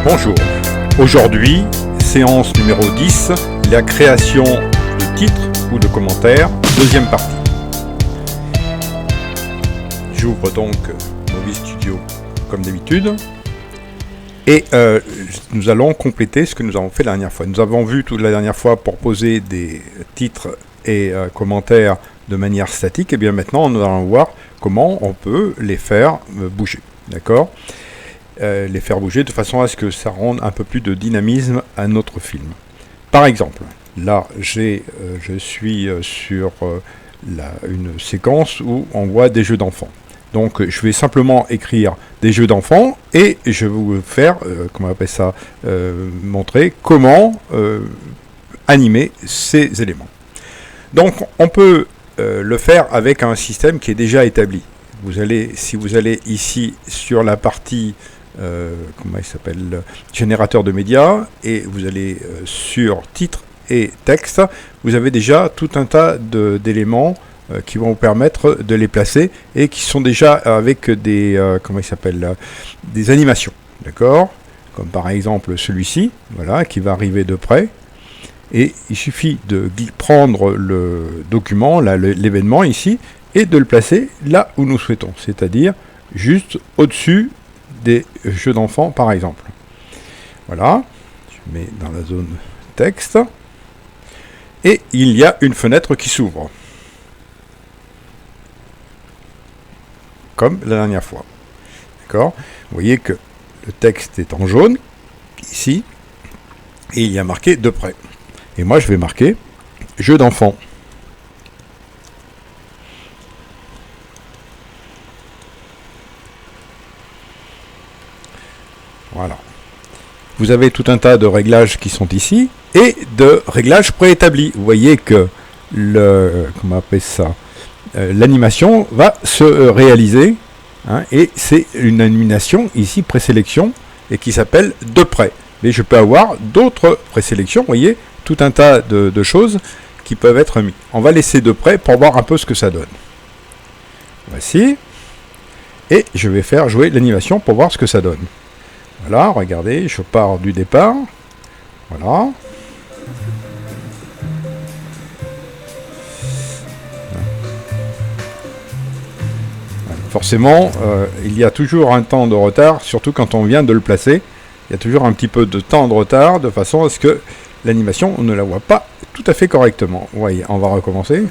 Bonjour, aujourd'hui, séance numéro 10, la création de titres ou de commentaires, deuxième partie. J'ouvre donc Movie Studio comme d'habitude et nous allons compléter ce que nous avons fait la dernière fois. Nous avons vu toute la dernière fois pour poser des titres et commentaires de manière statique, et bien maintenant nous allons voir comment on peut les faire bouger, d'accord ? Les faire bouger de façon à ce que ça rende un peu plus de dynamisme à notre film. Par exemple, là je suis sur une séquence où on voit des jeux d'enfants. Donc je vais simplement écrire des jeux d'enfants et je vais vous faire, comment on appelle ça, montrer comment animer ces éléments. Donc on peut le faire avec un système qui est déjà établi. Si vous allez ici sur la partie comment il s'appelle, générateur de médias, et vous allez sur titre et texte, vous avez déjà tout un tas d'éléments qui vont vous permettre de les placer et qui sont déjà avec des comment il s'appelle, des animations, d'accord, comme par exemple celui-ci, voilà, qui va arriver de près, et il suffit de prendre le document, là, l'événement ici, et de le placer là où nous souhaitons, c'est-à-dire juste au-dessus des jeux d'enfants par exemple. Voilà, je mets dans la zone texte et il y a une fenêtre qui s'ouvre comme la dernière fois, d'accord. Vous voyez que le texte est en jaune ici et il y a marqué de près, et moi je vais marquer jeux d'enfants. Voilà. Vous avez tout un tas de réglages qui sont ici et de réglages préétablis. Vous voyez que comment on appelle ça, l'animation va se réaliser, hein, et c'est une animation ici présélection et qui s'appelle de près. Mais je peux avoir d'autres présélections. Vous voyez, tout un tas de choses qui peuvent être mis. On va laisser de près pour voir un peu ce que ça donne. Voici. Et je vais faire jouer l'animation pour voir ce que ça donne. Voilà, regardez, je pars du départ. Voilà. Forcément, il y a toujours un temps de retard, surtout quand on vient de le placer. Il y a toujours un petit peu de temps de retard, de façon à ce que l'animation, on ne la voit pas tout à fait correctement. Vous voyez, on va recommencer.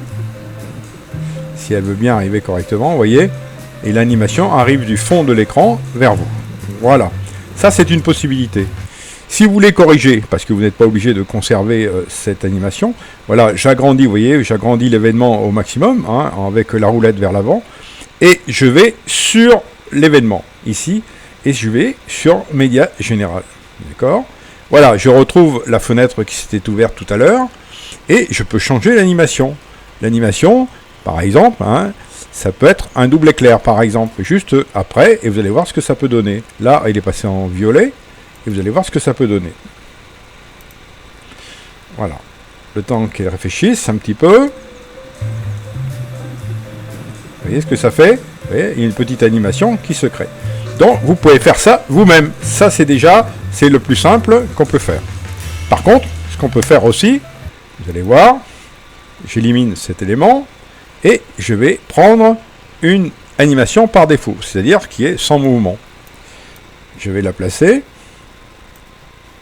Si elle veut bien arriver correctement, vous voyez. Et l'animation arrive du fond de l'écran vers vous. Voilà. Ça, c'est une possibilité. Si vous voulez corriger, parce que vous n'êtes pas obligé de conserver cette animation, voilà, j'agrandis, vous voyez, j'agrandis l'événement au maximum, hein, avec la roulette vers l'avant, et je vais sur l'événement, ici, et je vais sur Média Général. D'accord ? Voilà, je retrouve la fenêtre qui s'était ouverte tout à l'heure, et je peux changer l'animation. L'animation, par exemple, hein, ça peut être un double éclair, par exemple, juste après, et vous allez voir ce que ça peut donner. Là, il est passé en violet, et vous allez voir ce que ça peut donner. Voilà. Le temps qu'elle réfléchisse un petit peu. Vous voyez ce que ça fait ? Vous voyez, il y a une petite animation qui se crée. Donc, vous pouvez faire ça vous-même. Ça, c'est le plus simple qu'on peut faire. Par contre, ce qu'on peut faire aussi, vous allez voir, j'élimine cet élément, et je vais prendre une animation par défaut, c'est-à-dire qui est sans mouvement. Je vais la placer,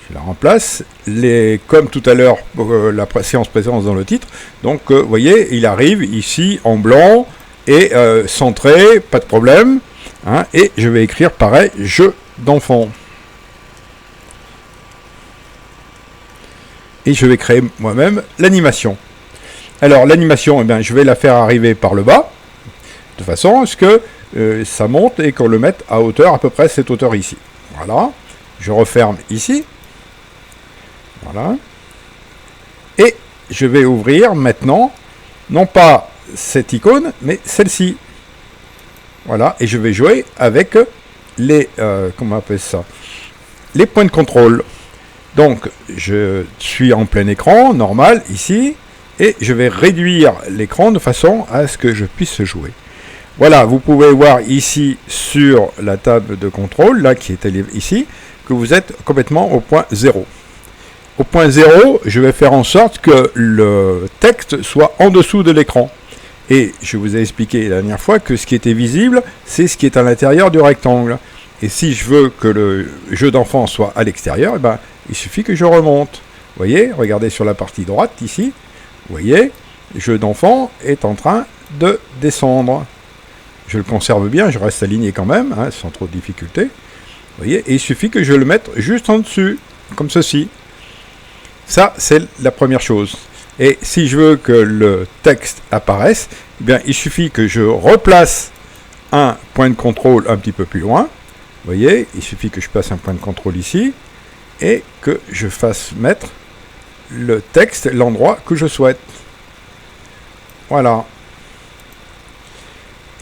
je la remplace, comme tout à l'heure, la séance présence dans le titre. Donc, vous voyez, il arrive ici en blanc et centré, pas de problème. Hein, et je vais écrire pareil, jeu d'enfant. Et je vais créer moi-même l'animation. Alors l'animation, eh bien, je vais la faire arriver par le bas, de façon à ce que ça monte et qu'on le mette à hauteur, à peu près cette hauteur ici. Voilà, je referme ici. Voilà. Et je vais ouvrir maintenant, non pas cette icône, mais celle-ci. Voilà, et je vais jouer avec les, comment on appelle ça, les points de contrôle. Donc, je suis en plein écran, normal, ici, et je vais réduire l'écran de façon à ce que je puisse jouer. Voilà, vous pouvez voir ici sur la table de contrôle, là qui est ici, que vous êtes complètement au point 0. Au point 0, je vais faire en sorte que le texte soit en dessous de l'écran. Et je vous ai expliqué la dernière fois que ce qui était visible, c'est ce qui est à l'intérieur du rectangle. Et si je veux que le jeu d'enfant soit à l'extérieur, eh ben, il suffit que je remonte. Vous voyez, regardez sur la partie droite ici. Vous voyez, le jeu d'enfant est en train de descendre. Je le conserve bien, je reste aligné quand même, hein, sans trop de difficulté. Vous voyez, et il suffit que je le mette juste en dessus, comme ceci. Ça, c'est la première chose. Et si je veux que le texte apparaisse, eh bien, il suffit que je replace un point de contrôle un petit peu plus loin. Vous voyez, il suffit que je passe un point de contrôle ici et que je fasse mettre le texte, l'endroit que je souhaite. Voilà.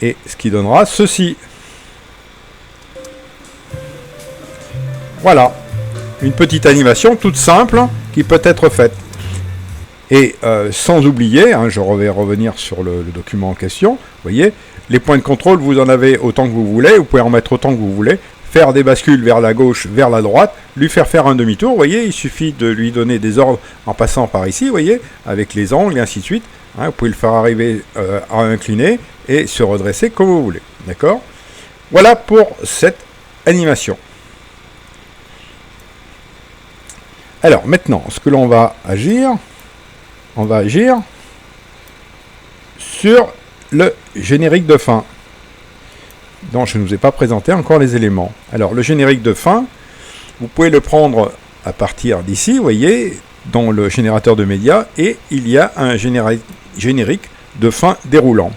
Et ce qui donnera ceci. Voilà. Une petite animation toute simple qui peut être faite. Et sans oublier, hein, je vais revenir sur le document en question, vous voyez, les points de contrôle, vous en avez autant que vous voulez, vous pouvez en mettre autant que vous voulez, faire des bascules vers la gauche, vers la droite, lui faire un demi-tour, vous voyez, il suffit de lui donner des ordres en passant par ici, vous voyez, avec les angles et ainsi de suite, hein, vous pouvez le faire arriver à incliner et se redresser comme vous voulez, d'accord? Voilà pour cette animation. Alors maintenant, ce que l'on va agir, on va agir sur le générique de fin, dont je ne vous ai pas présenté encore les éléments. Alors le générique de fin, vous pouvez le prendre à partir d'ici, vous voyez, dans le générateur de médias, et il y a un générique de fin déroulant.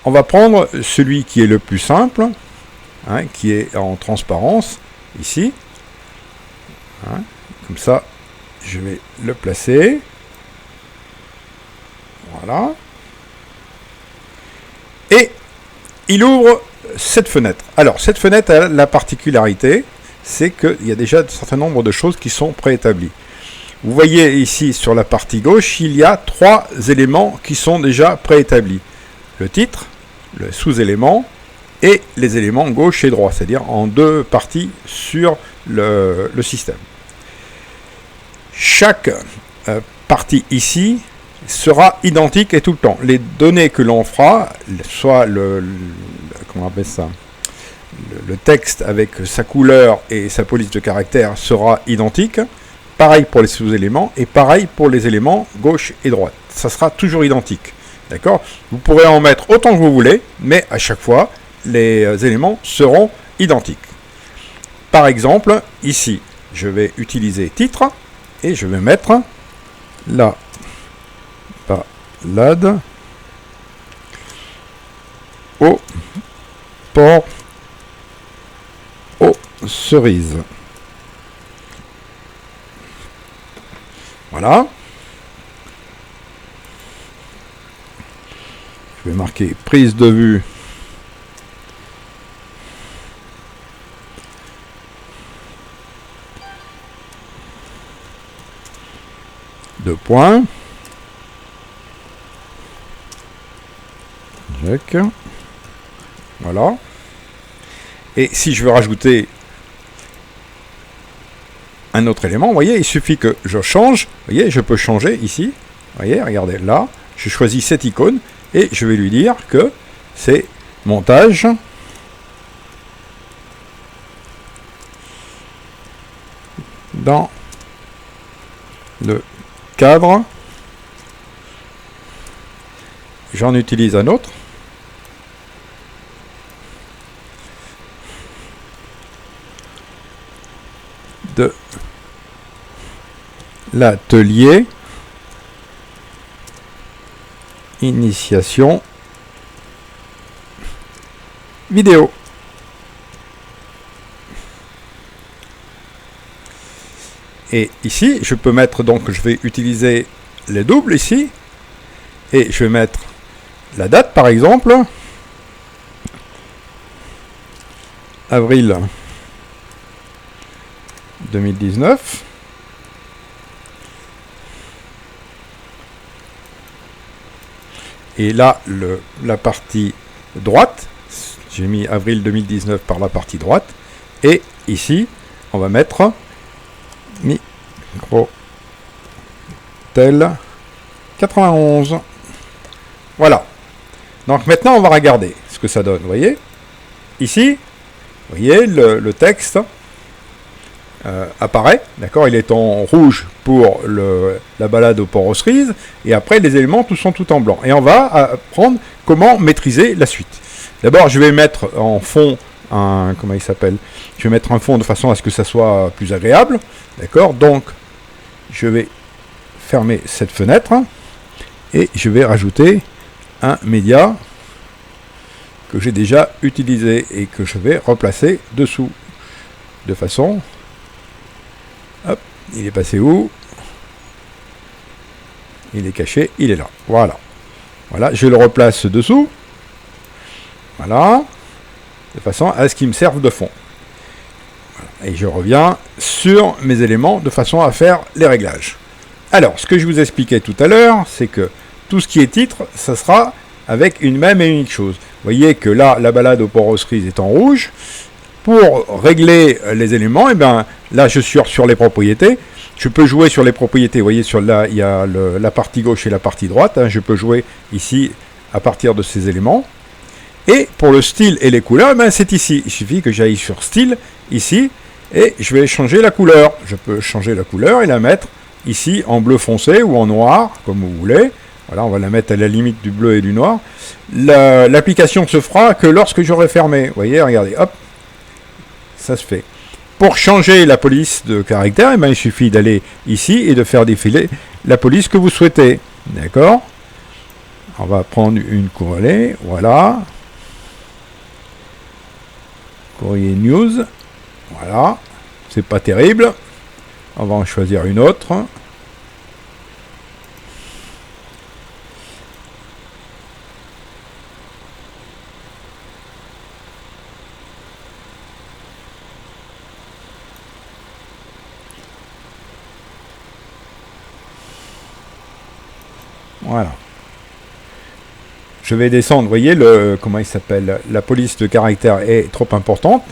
On va prendre celui qui est le plus simple, hein, qui est en transparence, ici. Hein, comme ça, je vais le placer. Voilà. Et il ouvre cette fenêtre. Alors, cette fenêtre a la particularité, c'est qu'il y a déjà un certain nombre de choses qui sont préétablies. Vous voyez ici sur la partie gauche, il y a 3 éléments qui sont déjà préétablis. Le titre, le sous-élément et les éléments gauche et droit, c'est-à-dire en 2 parties sur le système. Chaque partie ici sera identique et tout le temps. Les données que l'on fera, soit comment on appelle ça, le texte avec sa couleur et sa police de caractère sera identique. Pareil pour les sous-éléments et pareil pour les éléments gauche et droite. Ça sera toujours identique. D'accord? Vous pourrez en mettre autant que vous voulez, mais à chaque fois, les éléments seront identiques. Par exemple, ici, je vais utiliser titre et je vais mettre la balade au port aux cerises. Voilà. Je vais marquer prise de vue deux points. Check. Voilà. Et si je veux rajouter un autre élément, vous voyez, il suffit que je change. Vous voyez, je peux changer ici. Vous voyez, regardez là. Je choisis cette icône et je vais lui dire que c'est montage dans le cadre. J'en utilise un autre. De l'atelier initiation vidéo. Et ici, je peux mettre, donc je vais utiliser les doubles ici, et je vais mettre la date par exemple, avril 2019. Et là, la partie droite. J'ai mis avril 2019 par la partie droite. Et ici, on va mettre micro tel 91. Voilà. Donc maintenant, on va regarder ce que ça donne. Vous voyez? Ici, vous voyez, le texte apparaît. D'accord? Il est en rouge pour la balade au port aux cerises. Et après, les éléments tous sont tout en blanc. Et on va apprendre comment maîtriser la suite. D'abord, je vais mettre en fond comment il s'appelle? Je vais mettre un fond de façon à ce que ça soit plus agréable. D'accord? Donc, je vais fermer cette fenêtre et je vais rajouter un média que j'ai déjà utilisé et que je vais replacer dessous de façon, hop, il est passé où? Il est caché, il est là, voilà, je le replace dessous, voilà, de façon à ce qu'il me serve de fond. Et je reviens sur mes éléments de façon à faire les réglages. Alors, ce que je vous expliquais tout à l'heure, c'est que tout ce qui est titre, ça sera avec une même et unique chose. Vous voyez que là, la balade au port aux cerises est en rouge. Pour régler les éléments, et bien là, je suis sur les propriétés. Je peux jouer sur les propriétés. Vous voyez, là, il y a la partie gauche et la partie droite. Je peux jouer ici à partir de ces éléments. Et pour le style et les couleurs, c'est ici. Il suffit que j'aille sur style, ici, et je vais changer la couleur. Je peux changer la couleur et la mettre ici en bleu foncé ou en noir, comme vous voulez. Voilà, on va la mettre à la limite du bleu et du noir. L'application se fera que lorsque j'aurai fermé. Vous voyez, regardez, hop, ça se fait. Pour changer la police de caractère, il suffit d'aller ici et de faire défiler la police que vous souhaitez. D'accord? On va prendre une courrier, voilà. Courrier news, voilà. C'est pas terrible. On va en choisir une autre. Voilà. Je vais descendre, vous voyez, comment il s'appelle? La police de caractère est trop importante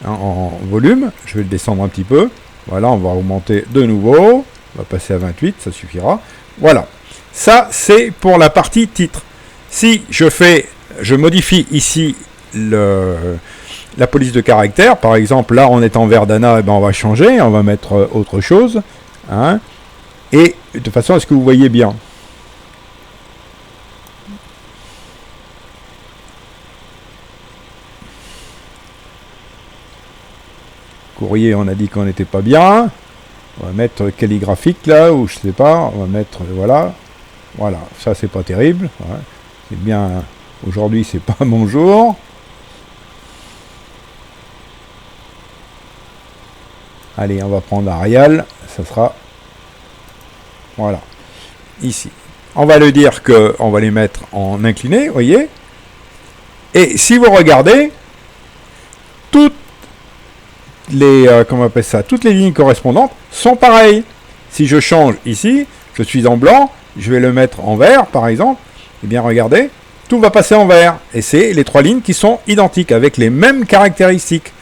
en volume. Je vais le descendre un petit peu. Voilà, on va augmenter de nouveau. On va passer à 28, ça suffira. Voilà. Ça, c'est pour la partie titre. Si je modifie ici la police de caractère, par exemple, là, on est en Verdana, on va changer, on va mettre autre chose. Et de façon à ce que vous voyez bien. Courrier, on a dit qu'on n'était pas bien. On va mettre calligraphique là, ou je sais pas. On va mettre, voilà. Voilà, ça c'est pas terrible. Ouais. C'est bien, aujourd'hui c'est pas mon jour. Allez, on va prendre Arial. Ça sera, voilà, ici. On va le dire qu'on va les mettre en incliné, vous voyez. Et si vous regardez, toutes les lignes correspondantes sont pareilles. Si je change ici, je suis en blanc, je vais le mettre en vert par exemple, et bien regardez, tout va passer en vert. Et c'est les trois lignes qui sont identiques, avec les mêmes caractéristiques.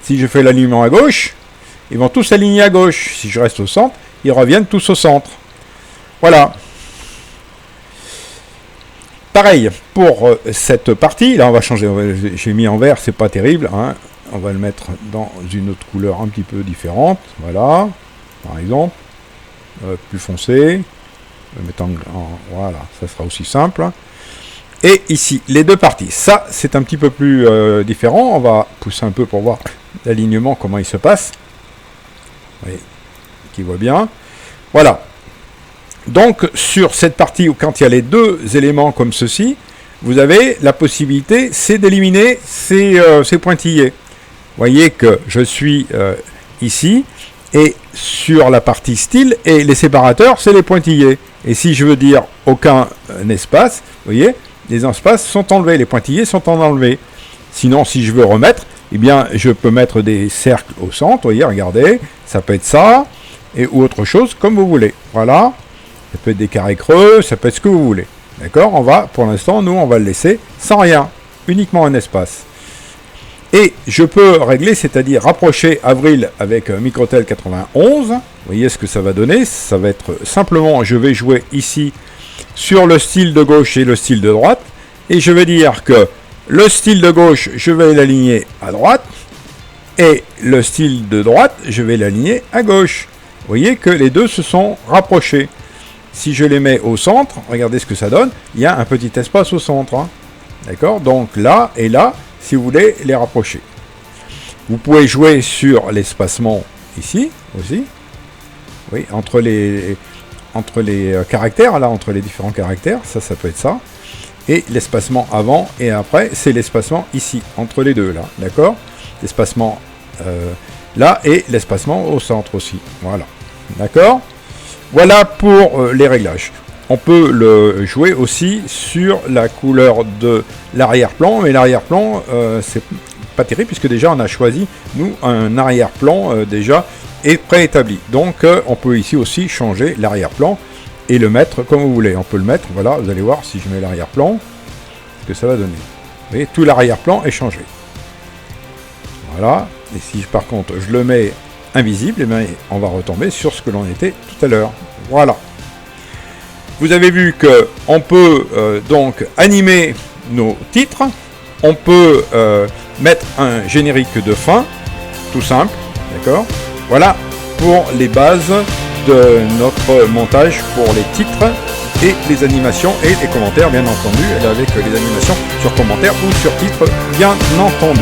Si je fais l'alignement à gauche, ils vont tous s'aligner à gauche. Si je reste au centre, ils reviennent tous au centre. Voilà. Pareil, pour cette partie, là on va changer, j'ai mis en vert, c'est pas terrible, on va le mettre dans une autre couleur un petit peu différente, voilà, par exemple, plus foncé, on va mettre voilà, ça sera aussi simple. Et ici, les deux parties, ça c'est un petit peu plus différent, on va pousser un peu pour voir l'alignement, comment il se passe, vous voyez, qui voit bien, voilà. Donc sur cette partie où quand il y a les deux éléments comme ceci, vous avez la possibilité, c'est d'éliminer ces pointillés. Vous voyez que je suis ici, et sur la partie style, et les séparateurs, c'est les pointillés. Et si je veux dire aucun espace, vous voyez, les espaces sont enlevés, les pointillés sont enlevés. Sinon, si je veux remettre, eh bien, je peux mettre des cercles au centre, vous voyez, regardez, ça peut être ça, ou autre chose, comme vous voulez. Voilà, ça peut être des carrés creux, ça peut être ce que vous voulez. D'accord? Pour l'instant, nous, on va le laisser sans rien. uniquement un espace. Et je peux régler, c'est-à-dire rapprocher Avril avec Microtel 91. Vous voyez ce que ça va donner. Ça va être simplement, je vais jouer ici sur le style de gauche et le style de droite. Et je vais dire que le style de gauche, je vais l'aligner à droite. Et le style de droite, je vais l'aligner à gauche. Vous voyez que les deux se sont rapprochés. Si je les mets au centre, regardez ce que ça donne. Il y a un petit espace au centre. Hein. D'accord? Donc là et là, si vous voulez les rapprocher. Vous pouvez jouer sur l'espacement ici aussi. Oui, entre les caractères, là, entre les différents caractères. Ça peut être ça. Et l'espacement avant et après, c'est l'espacement ici, entre les deux, là. D'accord? L'espacement là et l'espacement au centre aussi. Voilà. D'accord? Voilà pour les réglages. On peut le jouer aussi sur la couleur de l'arrière-plan, mais l'arrière-plan, c'est pas terrible puisque déjà on a choisi, nous, un arrière-plan déjà est préétabli. Donc on peut ici aussi changer l'arrière-plan et le mettre comme vous voulez. On peut le mettre, voilà, vous allez voir si je mets l'arrière-plan, ce que ça va donner. Vous voyez, tout l'arrière-plan est changé. Voilà, et si par contre je le mets invisible, eh bien, on va retomber sur ce que l'on était tout à l'heure. Voilà. Vous avez vu que on peut donc animer nos titres, on peut mettre un générique de fin, tout simple, d'accord? Voilà pour les bases de notre montage pour les titres et les animations et les commentaires, bien entendu, avec les animations sur commentaires ou sur titres, bien entendu.